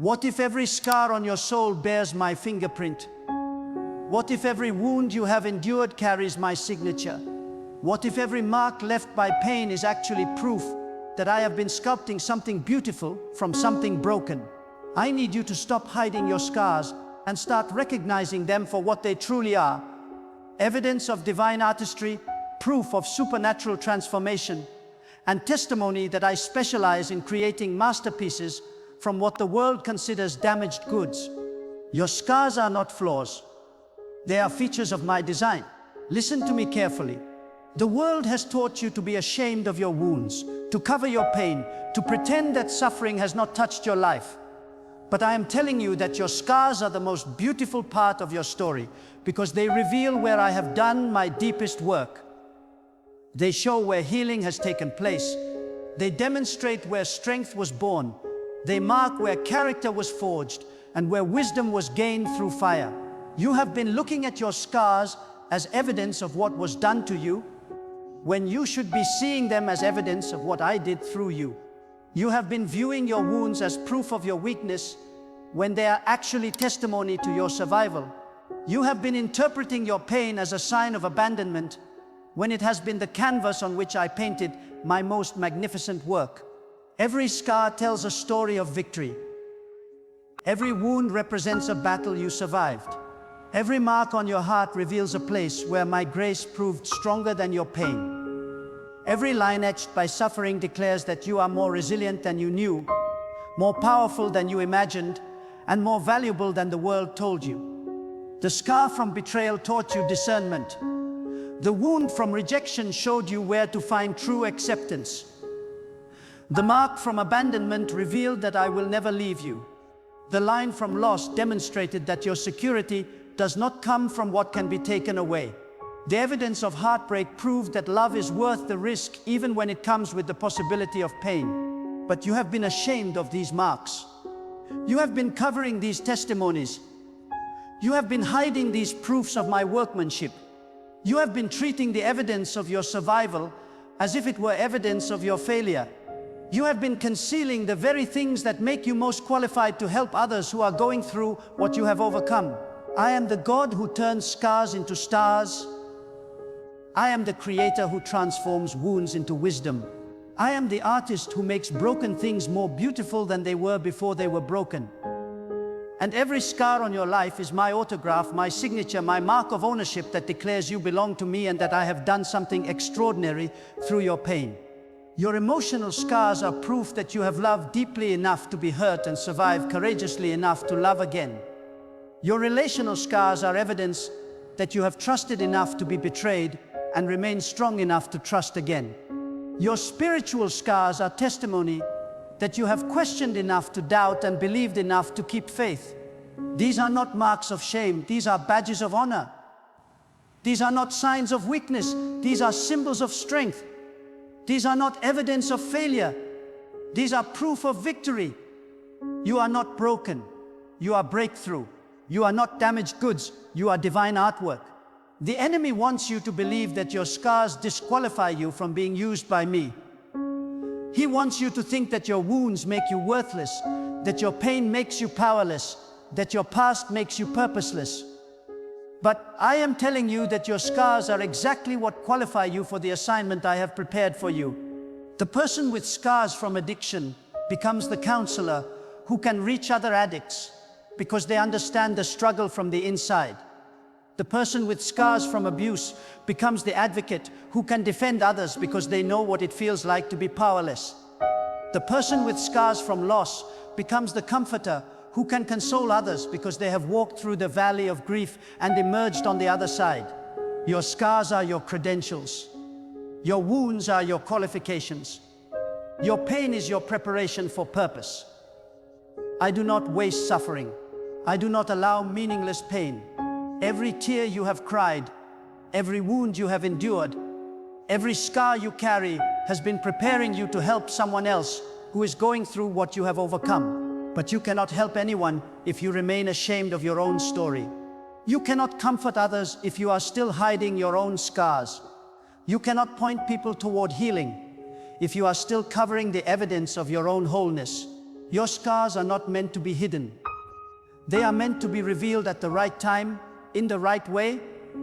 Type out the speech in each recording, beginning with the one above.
What if every scar on your soul bears my fingerprint? What if every wound you have endured carries my signature? What if every mark left by pain is actually proof that I have been sculpting something beautiful from something broken? I need you to stop hiding your scars and start recognizing them for what they truly are. Evidence of divine artistry, proof of supernatural transformation, and testimony that I specialize in creating masterpieces from what the world considers damaged goods. Your scars are not flaws. They are features of my design. Listen to me carefully. The world has taught you to be ashamed of your wounds, to cover your pain, to pretend that suffering has not touched your life. But I am telling you that your scars are the most beautiful part of your story, because they reveal where I have done my deepest work. They show where healing has taken place. They demonstrate where strength was born. They mark where character was forged and where wisdom was gained through fire. You have been looking at your scars as evidence of what was done to you, when you should be seeing them as evidence of what I did through you. You have been viewing your wounds as proof of your weakness, when they are actually testimony to your survival. You have been interpreting your pain as a sign of abandonment, when it has been the canvas on which I painted my most magnificent work. Every scar tells a story of victory. Every wound represents a battle you survived. Every mark on your heart reveals a place where my grace proved stronger than your pain. Every line etched by suffering declares that you are more resilient than you knew, more powerful than you imagined, and more valuable than the world told you. The scar from betrayal taught you discernment. The wound from rejection showed you where to find true acceptance. The mark from abandonment revealed that I will never leave you. The line from loss demonstrated that your security does not come from what can be taken away. The evidence of heartbreak proved that love is worth the risk even when it comes with the possibility of pain. But you have been ashamed of these marks. You have been covering these testimonies. You have been hiding these proofs of my workmanship. You have been treating the evidence of your survival as if it were evidence of your failure. You have been concealing the very things that make you most qualified to help others who are going through what you have overcome. I am the God who turns scars into stars. I am the creator who transforms wounds into wisdom. I am the artist who makes broken things more beautiful than they were before they were broken. And every scar on your life is my autograph, my signature, my mark of ownership that declares you belong to me and that I have done something extraordinary through your pain. Your emotional scars are proof that you have loved deeply enough to be hurt and survived courageously enough to love again. Your relational scars are evidence that you have trusted enough to be betrayed and remain strong enough to trust again. Your spiritual scars are testimony that you have questioned enough to doubt and believed enough to keep faith. These are not marks of shame, these are badges of honor. These are not signs of weakness, these are symbols of strength. These are not evidence of failure, these are proof of victory. You are not broken, you are breakthrough. You are not damaged goods, you are divine artwork. The enemy wants you to believe that your scars disqualify you from being used by me. He wants you to think that your wounds make you worthless, that your pain makes you powerless, that your past makes you purposeless. But I am telling you that your scars are exactly what qualify you for the assignment I have prepared for you. The person with scars from addiction becomes the counselor who can reach other addicts because they understand the struggle from the inside. The person with scars from abuse becomes the advocate who can defend others because they know what it feels like to be powerless. The person with scars from loss becomes the comforter who can console others because they have walked through the valley of grief and emerged on the other side. Your scars are your credentials. Your wounds are your qualifications. Your pain is your preparation for purpose. I do not waste suffering. I do not allow meaningless pain. Every tear you have cried, every wound you have endured, every scar you carry has been preparing you to help someone else who is going through what you have overcome. But you cannot help anyone if you remain ashamed of your own story. You cannot comfort others if you are still hiding your own scars. You cannot point people toward healing if you are still covering the evidence of your own wholeness. Your scars are not meant to be hidden. They are meant to be revealed at the right time, in the right way,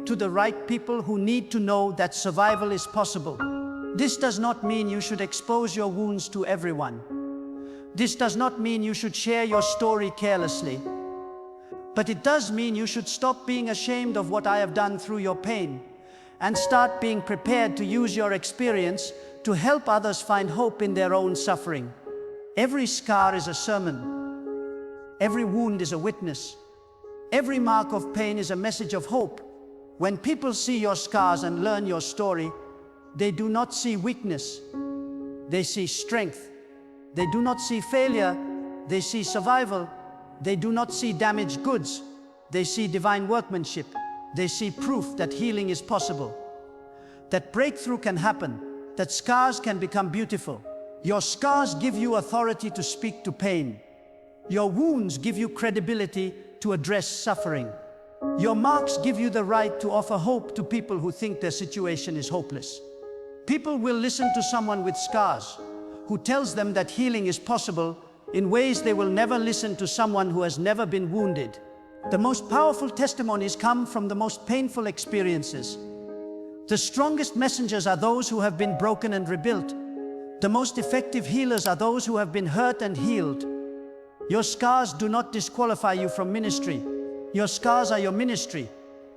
to the right people who need to know that survival is possible. This does not mean you should expose your wounds to everyone. This does not mean you should share your story carelessly. But it does mean you should stop being ashamed of what I have done through your pain and start being prepared to use your experience to help others find hope in their own suffering. Every scar is a sermon. Every wound is a witness. Every mark of pain is a message of hope. When people see your scars and learn your story, they do not see weakness. They see strength. They do not see failure. They see survival. They do not see damaged goods. They see divine workmanship. They see proof that healing is possible, that breakthrough can happen, that scars can become beautiful. Your scars give you authority to speak to pain. Your wounds give you credibility to address suffering. Your marks give you the right to offer hope to people who think their situation is hopeless. People will listen to someone with scars who tells them that healing is possible in ways they will never listen to someone who has never been wounded. The most powerful testimonies come from the most painful experiences. The strongest messengers are those who have been broken and rebuilt. The most effective healers are those who have been hurt and healed. Your scars do not disqualify you from ministry. Your scars are your ministry.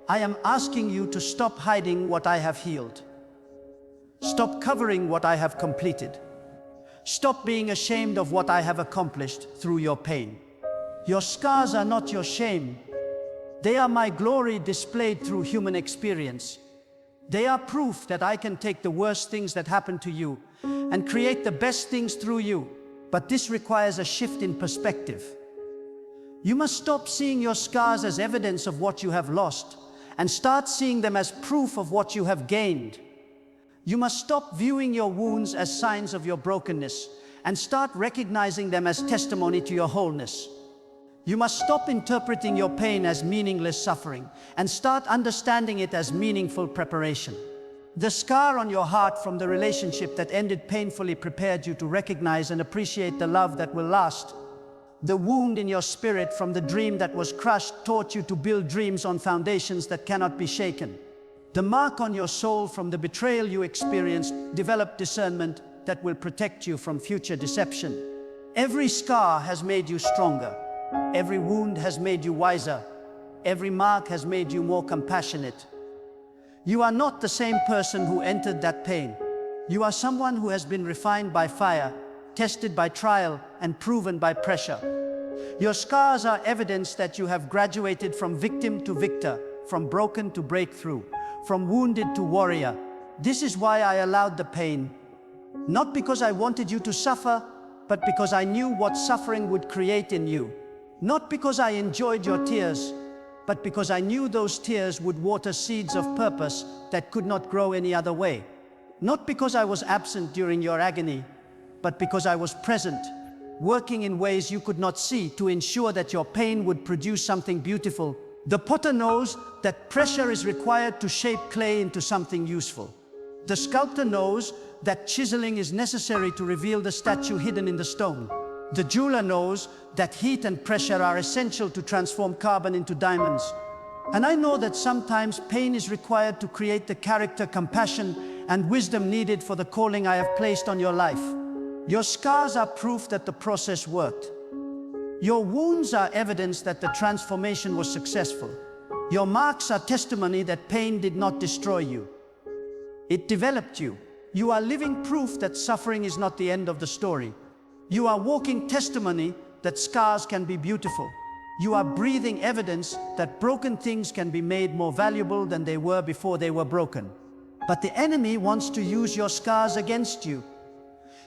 I am asking you to stop hiding what I have healed. Stop covering what I have completed. Stop being ashamed of what I have accomplished through your pain. Your scars are not your shame. They are my glory displayed through human experience. They are proof that I can take the worst things that happen to you and create the best things through you. But this requires a shift in perspective. You must stop seeing your scars as evidence of what you have lost and start seeing them as proof of what you have gained. You must stop viewing your wounds as signs of your brokenness and start recognizing them as testimony to your wholeness. You must stop interpreting your pain as meaningless suffering and start understanding it as meaningful preparation. The scar on your heart from the relationship that ended painfully prepared you to recognize and appreciate the love that will last. The wound in your spirit from the dream that was crushed taught you to build dreams on foundations that cannot be shaken. The mark on your soul from the betrayal you experienced developed discernment that will protect you from future deception. Every scar has made you stronger. Every wound has made you wiser. Every mark has made you more compassionate. You are not the same person who entered that pain. You are someone who has been refined by fire, tested by trial, and proven by pressure. Your scars are evidence that you have graduated from victim to victor, from broken to breakthrough, from wounded to warrior. This is why I allowed the pain. Not because I wanted you to suffer, but because I knew what suffering would create in you. Not because I enjoyed your tears, but because I knew those tears would water seeds of purpose that could not grow any other way. Not because I was absent during your agony, but because I was present, working in ways you could not see to ensure that your pain would produce something beautiful. The potter knows that pressure is required to shape clay into something useful. The sculptor knows that chiseling is necessary to reveal the statue hidden in the stone. The jeweler knows that heat and pressure are essential to transform carbon into diamonds. And I know that sometimes pain is required to create the character, compassion, and wisdom needed for the calling I have placed on your life. Your scars are proof that the process worked. Your wounds are evidence that the transformation was successful. Your marks are testimony that pain did not destroy you. It developed you. You are living proof that suffering is not the end of the story. You are walking testimony that scars can be beautiful. You are breathing evidence that broken things can be made more valuable than they were before they were broken. But the enemy wants to use your scars against you.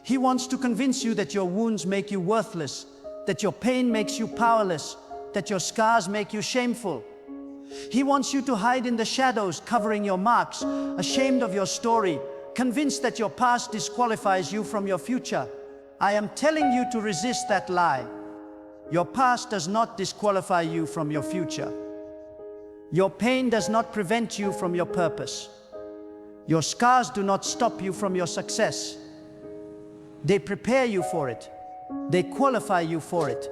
He wants to convince you that your wounds make you worthless, that your pain makes you powerless, that your scars make you shameful. He wants you to hide in the shadows, covering your marks, ashamed of your story, convinced that your past disqualifies you from your future. I am telling you to resist that lie. Your past does not disqualify you from your future. Your pain does not prevent you from your purpose. Your scars do not stop you from your success. They prepare you for it. They qualify you for it.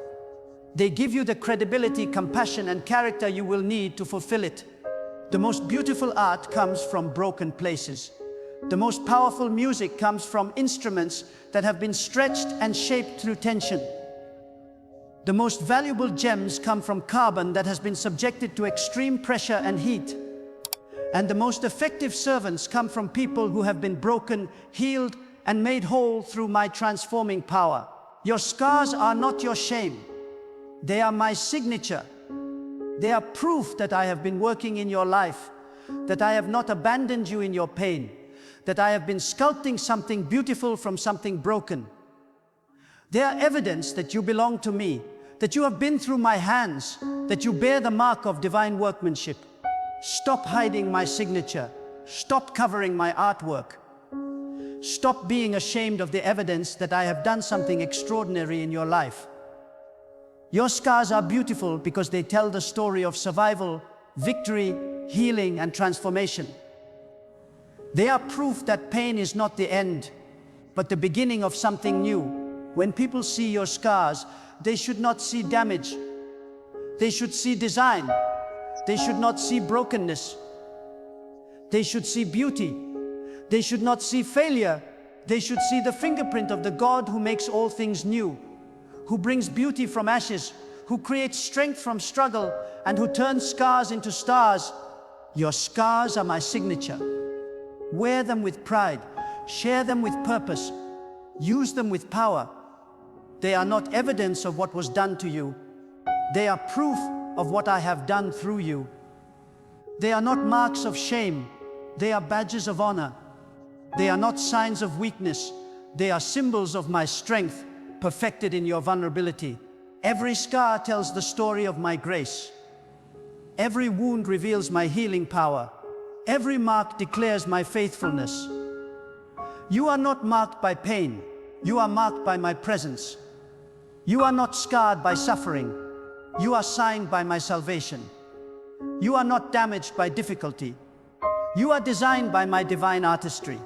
They give you the credibility, compassion, and character you will need to fulfill it. The most beautiful art comes from broken places. The most powerful music comes from instruments that have been stretched and shaped through tension. The most valuable gems come from carbon that has been subjected to extreme pressure and heat. And the most effective servants come from people who have been broken, healed, and made whole through my transforming power. Your scars are not your shame. They are my signature. They are proof that I have been working in your life, that I have not abandoned you in your pain, that I have been sculpting something beautiful from something broken. They are evidence that you belong to me, that you have been through my hands, that you bear the mark of divine workmanship. Stop hiding my signature. Stop covering my artwork. Stop being ashamed of the evidence that I have done something extraordinary in your life. Your scars are beautiful because they tell the story of survival, victory, healing, and transformation. They are proof that pain is not the end, but the beginning of something new. When people see your scars, they should not see damage. They should see design. They should not see brokenness. They should see beauty. They should not see failure. They should see the fingerprint of the God who makes all things new, who brings beauty from ashes, who creates strength from struggle, and who turns scars into stars. Your scars are my signature. Wear them with pride. Share them with purpose. Use them with power. They are not evidence of what was done to you. They are proof of what I have done through you. They are not marks of shame. They are badges of honor. They are not signs of weakness. They are symbols of my strength, perfected in your vulnerability. Every scar tells the story of my grace. Every wound reveals my healing power. Every mark declares my faithfulness. You are not marked by pain. You are marked by my presence. You are not scarred by suffering. You are signed by my salvation. You are not damaged by difficulty. You are designed by my divine artistry.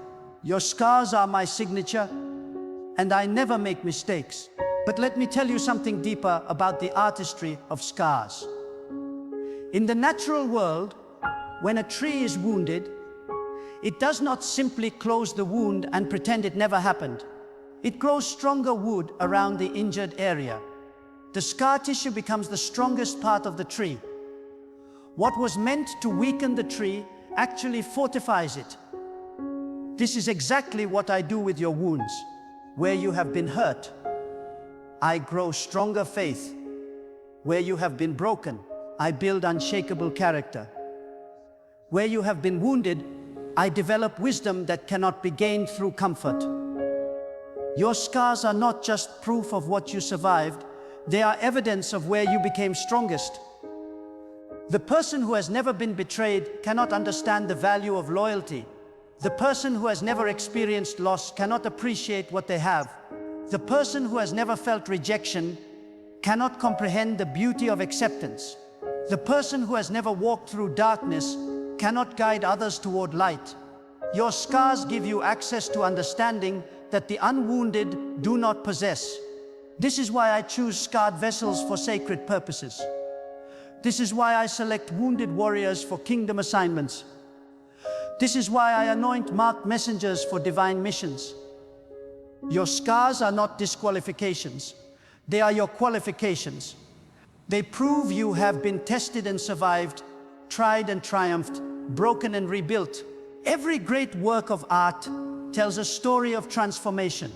Your scars are my signature, and I never make mistakes. But let me tell you something deeper about the artistry of scars. In the natural world, when a tree is wounded, it does not simply close the wound and pretend it never happened. It grows stronger wood around the injured area. The scar tissue becomes the strongest part of the tree. What was meant to weaken the tree actually fortifies it. This is exactly what I do with your wounds. Where you have been hurt, I grow stronger faith. Where you have been broken, I build unshakable character. Where you have been wounded, I develop wisdom that cannot be gained through comfort. Your scars are not just proof of what you survived, they are evidence of where you became strongest. The person who has never been betrayed cannot understand the value of loyalty. The person who has never experienced loss cannot appreciate what they have. The person who has never felt rejection cannot comprehend the beauty of acceptance. The person who has never walked through darkness cannot guide others toward light. Your scars give you access to understanding that the unwounded do not possess. This is why I choose scarred vessels for sacred purposes. This is why I select wounded warriors for kingdom assignments. This is why I anoint marked messengers for divine missions. Your scars are not disqualifications. They are your qualifications. They prove you have been tested and survived, tried and triumphed, broken and rebuilt. Every great work of art tells a story of transformation.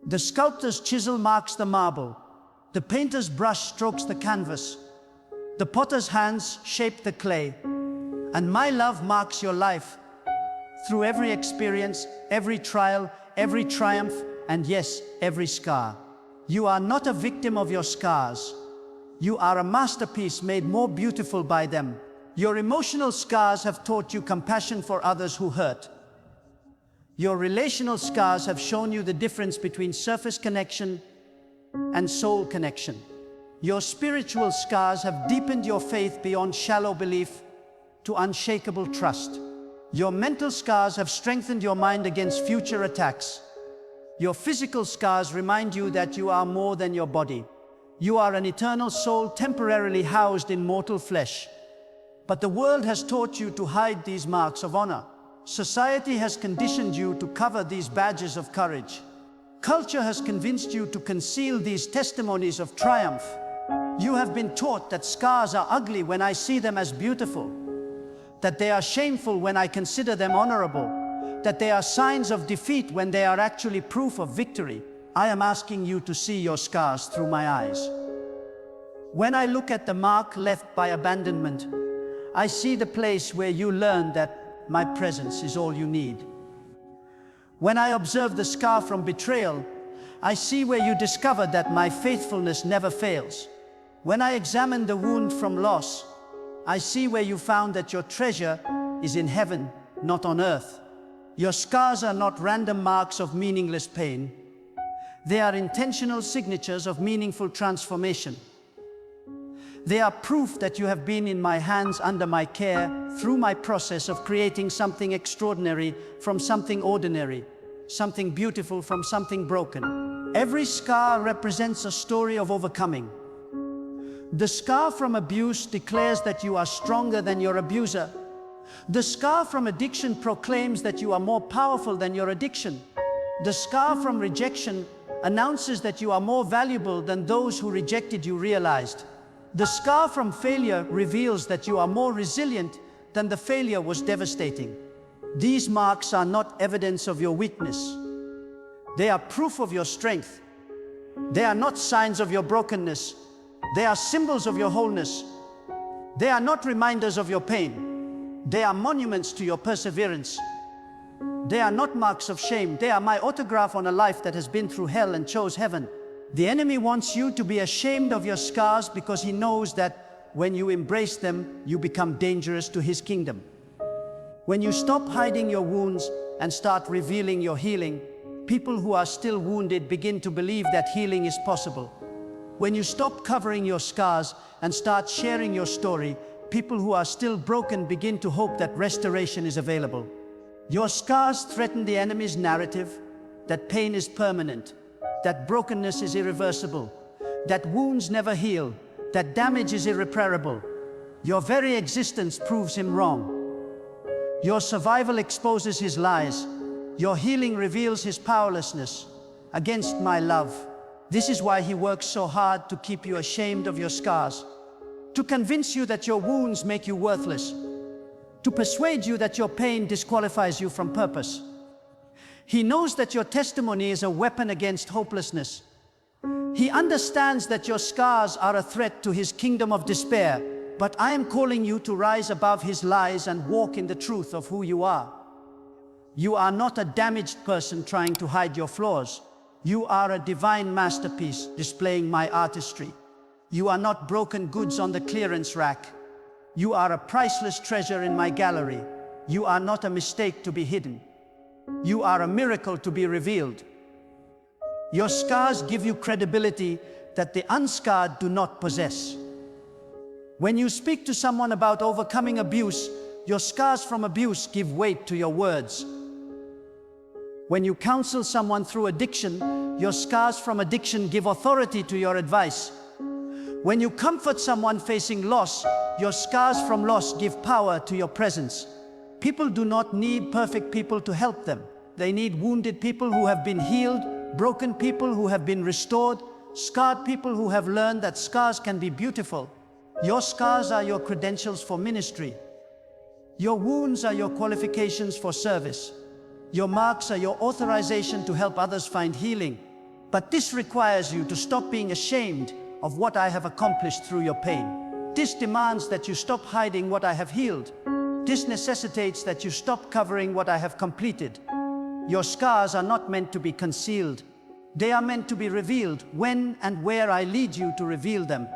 The sculptor's chisel marks the marble. The painter's brush strokes the canvas. The potter's hands shape the clay. And my love marks your life through every experience, every trial, every triumph, and yes, every scar. You are not a victim of your scars. You are a masterpiece made more beautiful by them. Your emotional scars have taught you compassion for others who hurt. Your relational scars have shown you the difference between surface connection and soul connection. Your spiritual scars have deepened your faith beyond shallow belief to unshakable trust. Your mental scars have strengthened your mind against future attacks. Your physical scars remind you that you are more than your body. You are an eternal soul temporarily housed in mortal flesh. But the world has taught you to hide these marks of honor. Society has conditioned you to cover these badges of courage. Culture has convinced you to conceal these testimonies of triumph. You have been taught that scars are ugly when I see them as beautiful, that they are shameful when I consider them honorable, that they are signs of defeat when they are actually proof of victory. I am asking you to see your scars through my eyes. When I look at the mark left by abandonment, I see the place where you learned that my presence is all you need. When I observe the scar from betrayal, I see where you discovered that my faithfulness never fails. When I examine the wound from loss, I see where you found that your treasure is in heaven, not on earth. Your scars are not random marks of meaningless pain. They are intentional signatures of meaningful transformation. They are proof that you have been in my hands under my care through my process of creating something extraordinary from something ordinary, something beautiful from something broken. Every scar represents a story of overcoming. The scar from abuse declares that you are stronger than your abuser. The scar from addiction proclaims that you are more powerful than your addiction. The scar from rejection announces that you are more valuable than those who rejected you realized. The scar from failure reveals that you are more resilient than the failure was devastating. These marks are not evidence of your weakness. They are proof of your strength. They are not signs of your brokenness. They are symbols of your wholeness. They are not reminders of your pain. They are monuments to your perseverance. They are not marks of shame. They are my autograph on a life that has been through hell and chose heaven. The enemy wants you to be ashamed of your scars because he knows that when you embrace them, you become dangerous to his kingdom. When you stop hiding your wounds and start revealing your healing, people who are still wounded begin to believe that healing is possible. When you stop covering your scars and start sharing your story, people who are still broken begin to hope that restoration is available. Your scars threaten the enemy's narrative that pain is permanent, that brokenness is irreversible, that wounds never heal, that damage is irreparable. Your very existence proves him wrong. Your survival exposes his lies. Your healing reveals his powerlessness against my love. This is why he works so hard to keep you ashamed of your scars, to convince you that your wounds make you worthless, to persuade you that your pain disqualifies you from purpose. He knows that your testimony is a weapon against hopelessness. He understands that your scars are a threat to his kingdom of despair, but I am calling you to rise above his lies and walk in the truth of who you are. You are not a damaged person trying to hide your flaws. You are a divine masterpiece displaying my artistry. You are not broken goods on the clearance rack. You are a priceless treasure in my gallery. You are not a mistake to be hidden. You are a miracle to be revealed. Your scars give you credibility that the unscarred do not possess. When you speak to someone about overcoming abuse, your scars from abuse give weight to your words. When you counsel someone through addiction, your scars from addiction give authority to your advice. When you comfort someone facing loss, your scars from loss give power to your presence. People do not need perfect people to help them. They need wounded people who have been healed, broken people who have been restored, scarred people who have learned that scars can be beautiful. Your scars are your credentials for ministry. Your wounds are your qualifications for service. Your marks are your authorization to help others find healing. But this requires you to stop being ashamed of what I have accomplished through your pain. This demands that you stop hiding what I have healed. This necessitates that you stop covering what I have completed. Your scars are not meant to be concealed. They are meant to be revealed when and where I lead you to reveal them.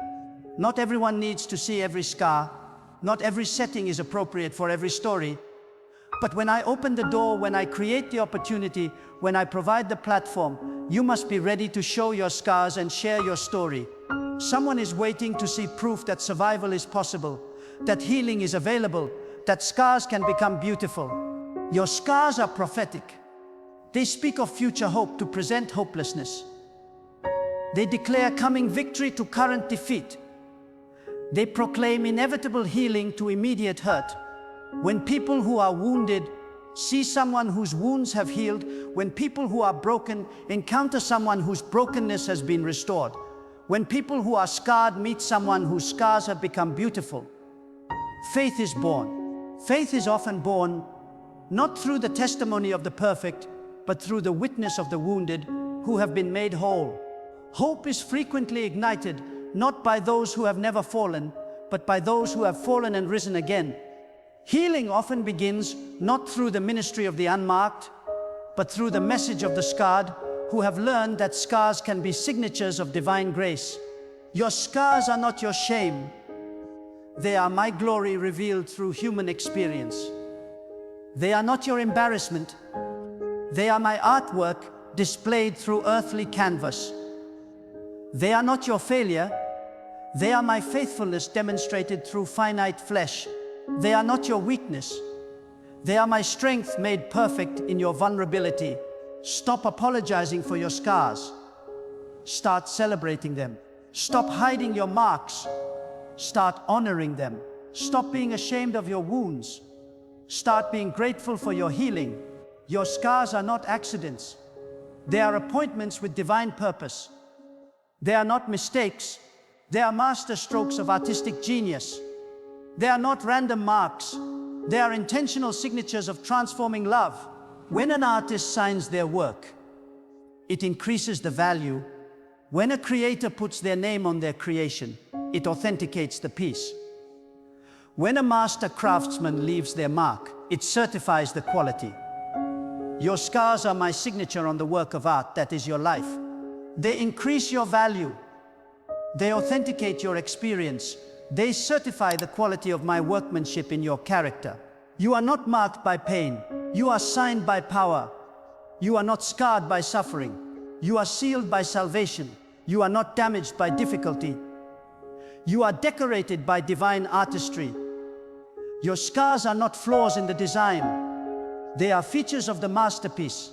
Not everyone needs to see every scar. Not every setting is appropriate for every story. But when I open the door, when I create the opportunity, when I provide the platform, you must be ready to show your scars and share your story. Someone is waiting to see proof that survival is possible, that healing is available, that scars can become beautiful. Your scars are prophetic. They speak of future hope to present hopelessness. They declare coming victory to current defeat. They proclaim inevitable healing to immediate hurt. When people who are wounded see someone whose wounds have healed, when people who are broken encounter someone whose brokenness has been restored, when people who are scarred meet someone whose scars have become beautiful, faith is born. Faith is often born not through the testimony of the perfect, but through the witness of the wounded who have been made whole. Hope is frequently ignited not by those who have never fallen, but by those who have fallen and risen again. Healing often begins not through the ministry of the unmarked, but through the message of the scarred, who have learned that scars can be signatures of divine grace. Your scars are not your shame. They are my glory revealed through human experience. They are not your embarrassment. They are my artwork displayed through earthly canvas. They are not your failure. They are my faithfulness demonstrated through finite flesh. They are not your weakness. They are my strength made perfect in your vulnerability. Stop apologizing for your scars. Start celebrating them. Stop hiding your marks. Start honoring them. Stop being ashamed of your wounds. Start being grateful for your healing. Your scars are not accidents. They are appointments with divine purpose. They are not mistakes. They are master strokes of artistic genius. They are not random marks. They are intentional signatures of transforming love. When an artist signs their work, it increases the value. When a creator puts their name on their creation, it authenticates the piece. When a master craftsman leaves their mark, it certifies the quality. Your scars are my signature on the work of art that is your life. They increase your value. They authenticate your experience. They certify the quality of my workmanship in your character. You are not marked by pain. You are signed by power. You are not scarred by suffering. You are sealed by salvation. You are not damaged by difficulty. You are decorated by divine artistry. Your scars are not flaws in the design. They are features of the masterpiece.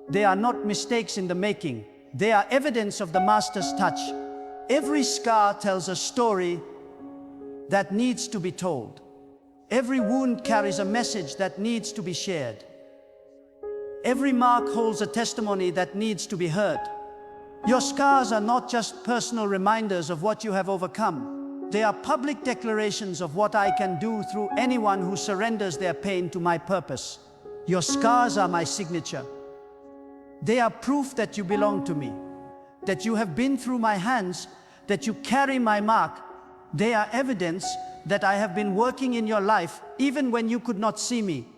They are not mistakes in the making. They are evidence of the master's touch. Every scar tells a story that needs to be told. Every wound carries a message that needs to be shared. Every mark holds a testimony that needs to be heard. Your scars are not just personal reminders of what you have overcome. They are public declarations of what I can do through anyone who surrenders their pain to my purpose. Your scars are my signature. They are proof that you belong to me, that you have been through my hands, that you carry my mark. They are evidence that I have been working in your life even when you could not see me,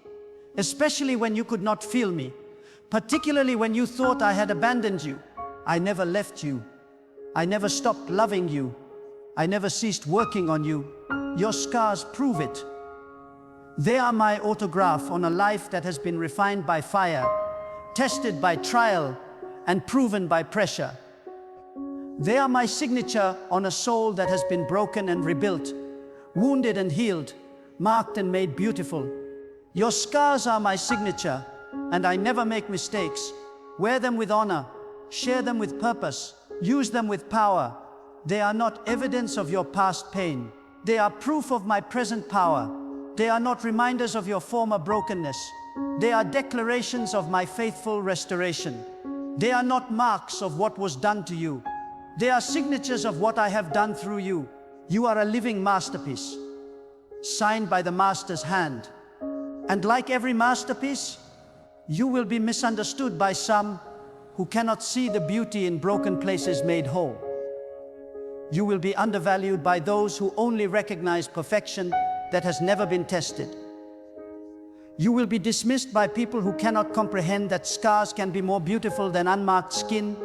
especially when you could not feel me, particularly when you thought I had abandoned you. I never left you. I never stopped loving you. I never ceased working on you. Your scars prove it. They are my autograph on a life that has been refined by fire, tested by trial, and proven by pressure. They are my signature on a soul that has been broken and rebuilt, wounded and healed, marked and made beautiful. Your scars are my signature, and I never make mistakes. Wear them with honor, share them with purpose, use them with power. They are not evidence of your past pain. They are proof of my present power. They are not reminders of your former brokenness. They are declarations of my faithful restoration. They are not marks of what was done to you. They are signatures of what I have done through you. You are a living masterpiece, signed by the master's hand. And like every masterpiece, you will be misunderstood by some who cannot see the beauty in broken places made whole. You will be undervalued by those who only recognize perfection that has never been tested. You will be dismissed by people who cannot comprehend that scars can be more beautiful than unmarked skin,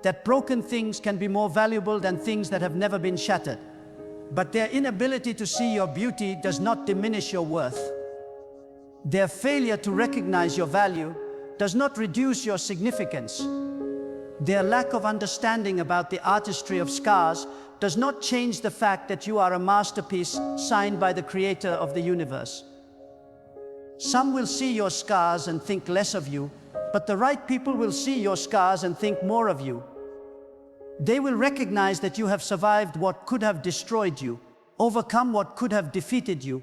that broken things can be more valuable than things that have never been shattered. But their inability to see your beauty does not diminish your worth. Their failure to recognize your value does not reduce your significance. Their lack of understanding about the artistry of scars does not change the fact that you are a masterpiece signed by the Creator of the universe. Some will see your scars and think less of you, But the right people will see your scars and think more of you. They will recognize that you have survived what could have destroyed you, overcome what could have defeated you,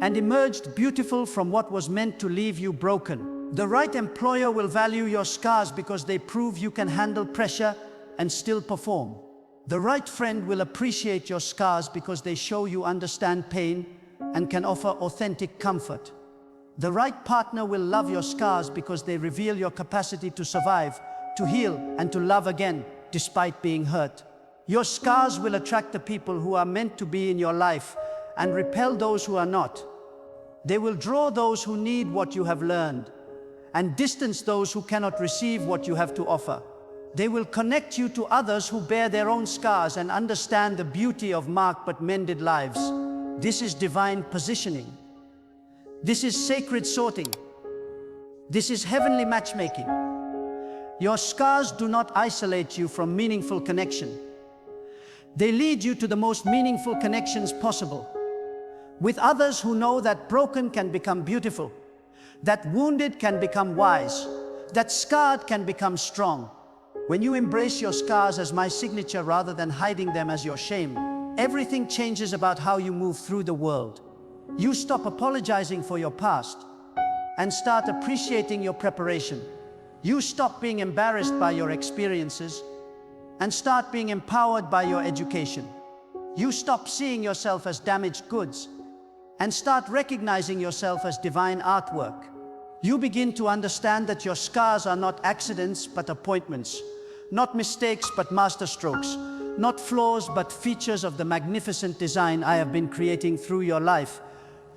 and emerged beautiful from what was meant to leave you broken. The right employer will value your scars because they prove you can handle pressure and still perform. The right friend will appreciate your scars because they show you understand pain and can offer authentic comfort. The right partner will love your scars because they reveal your capacity to survive, to heal, and to love again, despite being hurt. Your scars will attract the people who are meant to be in your life and repel those who are not. They will draw those who need what you have learned and distance those who cannot receive what you have to offer. They will connect you to others who bear their own scars and understand the beauty of marked but mended lives. This is divine positioning. This is sacred sorting. This is heavenly matchmaking. Your scars do not isolate you from meaningful connection. They lead you to the most meaningful connections possible. With others who know that broken can become beautiful, that wounded can become wise, that scarred can become strong. When you embrace your scars as my signature rather than hiding them as your shame, everything changes about how you move through the world. You stop apologizing for your past and start appreciating your preparation. You stop being embarrassed by your experiences and start being empowered by your education. You stop seeing yourself as damaged goods and start recognizing yourself as divine artwork. You begin to understand that your scars are not accidents but appointments, not mistakes but masterstrokes, not flaws but features of the magnificent design I have been creating through your life.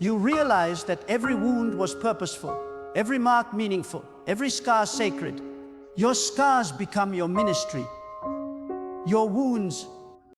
You realize that every wound was purposeful, every mark meaningful, every scar sacred. Your scars become your ministry. Your wounds